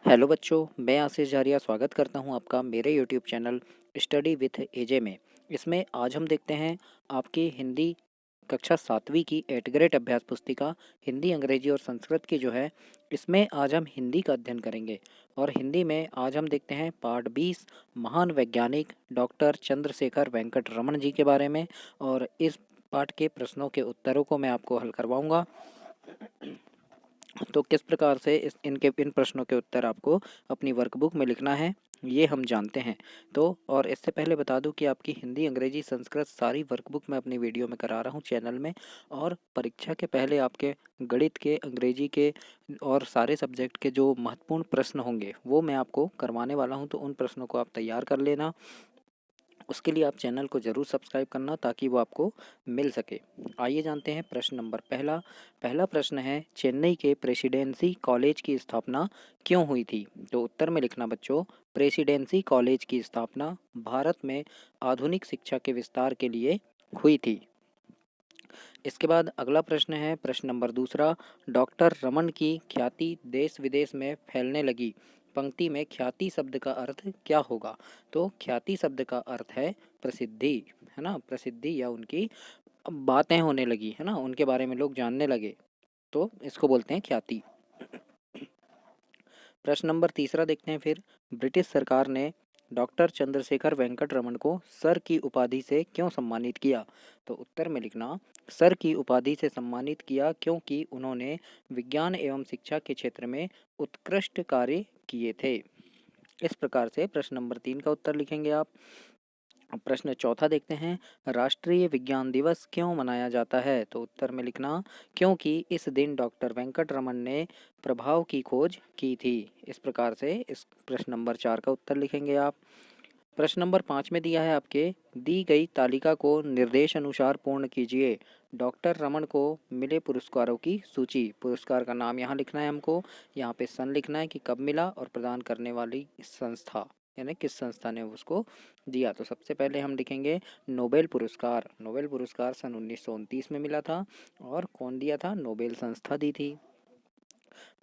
Hello बच्चों, मैं आशीष झारिया स्वागत करता हूं आपका मेरे यूट्यूब चैनल स्टडी विथ एजे में। इसमें आज हम देखते हैं आपकी हिंदी कक्षा 7वीं की 8 ग्रेड अभ्यास पुस्तिका हिंदी, अंग्रेजी और संस्कृत की जो है, इसमें आज हम हिंदी का अध्ययन करेंगे। और हिंदी में आज हम देखते हैं पाठ 20 महान वैज्ञानिक डॉक्टर चंद्रशेखर वेंकट रमन जी के बारे में। और इस पाठ के प्रश्नों के उत्तरों को मैं आपको हल करवाऊँगा। तो किस प्रकार से इन प्रश्नों के उत्तर आपको अपनी वर्कबुक में लिखना है, ये हम जानते हैं। तो और इससे पहले बता दूं कि आपकी हिंदी, अंग्रेजी, संस्कृत सारी वर्कबुक मैं अपनी वीडियो में करा रहा हूं चैनल में। और परीक्षा के पहले आपके गणित के, अंग्रेजी के और सारे सब्जेक्ट के जो महत्वपूर्ण प्रश्न होंगे वो मैं आपको करवाने वाला हूं। तो उन प्रश्नों को आप तैयार कर लेना। उसके लिए आप चैनल को ज़रूर सब्सक्राइब करना ताकि वो आपको मिल सके। आइए जानते हैं प्रश्न नंबर पहला प्रश्न है, चेन्नई के प्रेसिडेंसी कॉलेज की स्थापना क्यों हुई थी? तो उत्तर में लिखना बच्चों, प्रेसिडेंसी कॉलेज की स्थापना भारत में आधुनिक शिक्षा के विस्तार के लिए हुई थी। इसके बाद अगला प्रश्न है, प्रश्न नंबर दूसरा, डॉक्टर रमन की ख्याति देश विदेश में फैलने लगी। पंक्ति में ख्याति शब्द का अर्थ क्या होगा? तो ख्याति शब्द का अर्थ है प्रसिद्धि, है ना। प्रसिद्धि या उनकी बातें होने लगी, है ना, उनके बारे में लोग जानने लगे, तो इसको बोलते हैं ख्याति। प्रश्न नंबर तीसरा देखते हैं फिर, ब्रिटिश सरकार ने डॉक्टर चंद्रशेखर वेंकट रमन को सर की उपाधि से क्यों सम्मानित किया? तो उत्तर में लिखना, सर की उपाधि से सम्मानित किया क्योंकि उन्होंने विज्ञान एवं शिक्षा के क्षेत्र में उत्कृष्ट कार्य किए थे। इस प्रकार से प्रश्न नंबर 3 का उत्तर लिखेंगे आप। अब प्रश्न चौथा देखते हैं, राष्ट्रीय विज्ञान दिवस क्यों मनाया जाता है? तो उत्तर में लिखना, क्योंकि इस दिन डॉक्टर वेंकट रमन ने प्रभाव की खोज की थी। इस प्रकार से इस प्रश्न नंबर 4 का उत्तर लिखेंगे आप। प्रश्न नंबर 5 में दिया है आपके, दी गई तालिका को निर्देश अनुसार पूर्ण कीजिए। डॉक्टर रमन को मिले पुरस्कारों की सूची। पुरस्कार का नाम यहाँ लिखना है हमको, यहाँ पे सन लिखना है कि कब मिला और प्रदान करने वाली संस्था, यानी किस संस्था ने उसको दिया। तो सबसे पहले हम लिखेंगे नोबेल पुरस्कार। नोबेल पुरस्कार सन 1929 में मिला था और कौन दिया था? नोबेल संस्था दी थी।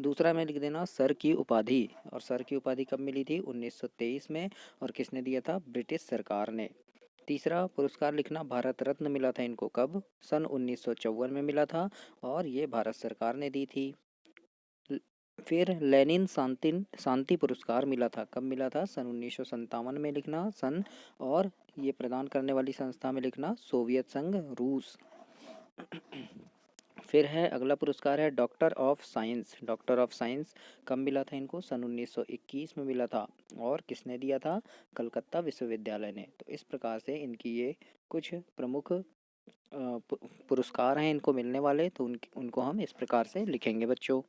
दूसरा में लिख देना सर की उपाधि, और सर की उपाधि कब मिली थी? 1923 में, और किसने दिया था? ब्रिटिश सरकार ने। तीसरा पुरस्कार लिखना, भारत रत्न मिला था इनको कब? सन 1954 में मिला था और ये भारत सरकार ने दी थी। फिर लेनिन शांति पुरस्कार मिला था, कब मिला था? सन 1957 में लिखना सन, और ये प्रदान करने वाली संस्था में लिखना सोवियत संघ, रूस। फिर है अगला पुरस्कार है doctor of science. Doctor of science कब मिला था इनको? सन 1921 में मिला था, और किसने दिया था? कलकत्ता विश्वविद्यालय ने। तो इस प्रकार से इनकी ये कुछ प्रमुख पुरस्कार हैं इनको मिलने वाले, तो उनको हम इस प्रकार से लिखेंगे बच्चों।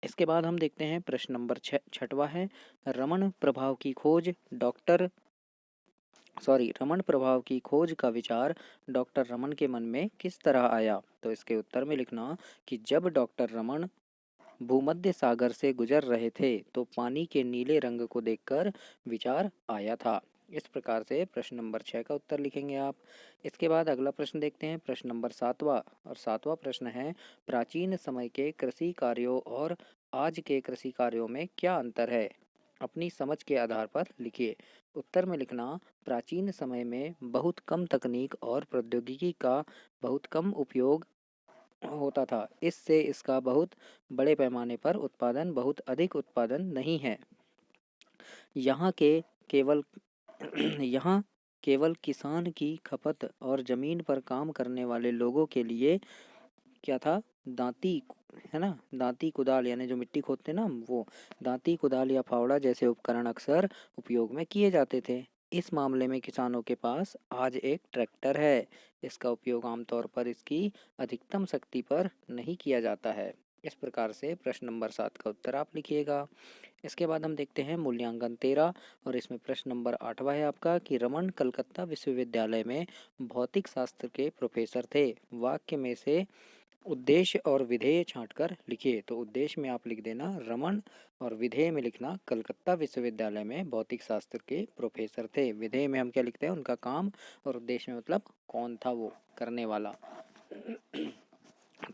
इसके बाद हम देखते हैं प्रश्न नंबर छठवा है, रमन प्रभाव की खोज रमन प्रभाव की खोज का विचार डॉक्टर रमन के मन में किस तरह आया? तो इसके उत्तर में लिखना कि जब डॉक्टर रमन भूमध्य सागर से गुजर रहे थे तो पानी के नीले रंग को देखकर विचार आया था। इस प्रकार से प्रश्न नंबर 6 का उत्तर लिखेंगे आप। इसके बाद अगला प्रश्न देखते हैं, प्रश्न नंबर 7वां, और 7वां प्रश्न है, प्राचीन समय के कृषि कार्यों और आज के कृषि कार्यों में क्या अंतर है? अपनी समझ के आधार पर लिखिए। उत्तर में लिखना, प्राचीन समय में बहुत कम तकनीक और प्रौद्योगिकी का बहुत कम उपयोग होता था, इससे इसका बहुत बड़े पैमाने पर उत्पादन, बहुत अधिक उत्पादन नहीं है। यहाँ के केवल यहाँ केवल किसान की खपत और जमीन पर काम करने वाले लोगों के लिए क्या था? दांती, है ना, दांती कुदाल, यानी जो मिट्टी खोदते ना वो दांती कुदाल या फावड़ा जैसे उपकरण अक्सर उपयोग में किए जाते थे। इस मामले में किसानों के पास आज एक ट्रैक्टर है। इसका उपयोग आमतौर पर इसकी अधिकतम शक्ति पर नहीं किया जाता है। इस प्रकार से प्रश्न नंबर 7 का उत्तर आप लिखिएगा। इसके बाद हम देखते हैं मूल्यांकन 13, और इसमें प्रश्न नंबर 8वां है आपका कि रमन कलकत्ता विश्वविद्यालय में भौतिक शास्त्र के प्रोफेसर थे। वाक्य में से उद्देश्य और विधेय छांटकर लिखिए। तो उद्देश्य में आप लिख देना रमन, और विधेय में लिखना कलकत्ता विश्वविद्यालय में भौतिक शास्त्र के प्रोफेसर थे। विधेय में हम क्या लिखते हैं? उनका काम, और उद्देश्य में मतलब कौन था वो करने वाला।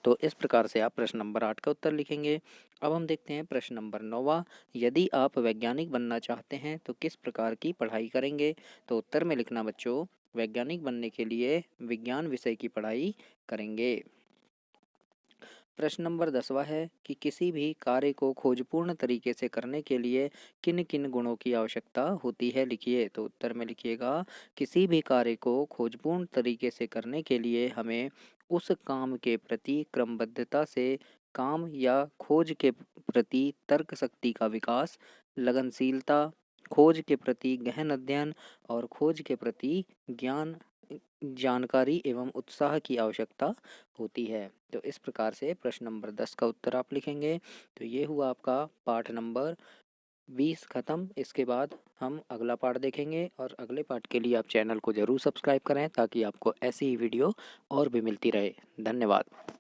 तो इस प्रकार से आप प्रश्न नंबर 8 का उत्तर लिखेंगे। अब हम देखते हैं प्रश्न नंबर 9वां। यदि आप वैज्ञानिक बनना चाहते हैं तो किस प्रकार की पढ़ाई करेंगे? तो उत्तर में लिखना बच्चों, वैज्ञानिक बनने के लिए विज्ञान विषय की पढ़ाई करेंगे। प्रश्न नंबर 10वां है कि किसी भी कार्य को खोजपूर्ण तरीके से करने के लिए किन किन गुणों की आवश्यकता होती है, लिखिए। तो उत्तर में लिखिएगा, किसी भी कार्य को खोजपूर्ण तरीके से करने के लिए हमें उस काम के प्रति क्रमबद्धता से काम या खोज के प्रति तर्क शक्ति का विकास, लगनशीलता, खोज के प्रति गहन अध्ययन और खोज के प्रति ज्ञान जानकारी एवं उत्साह की आवश्यकता होती है। तो इस प्रकार से प्रश्न नंबर 10 का उत्तर आप लिखेंगे। तो ये हुआ आपका पाठ नंबर 20 खत्म। इसके बाद हम अगला पाठ देखेंगे और अगले पाठ के लिए आप चैनल को ज़रूर सब्सक्राइब करें ताकि आपको ऐसी ही वीडियो और भी मिलती रहे। धन्यवाद।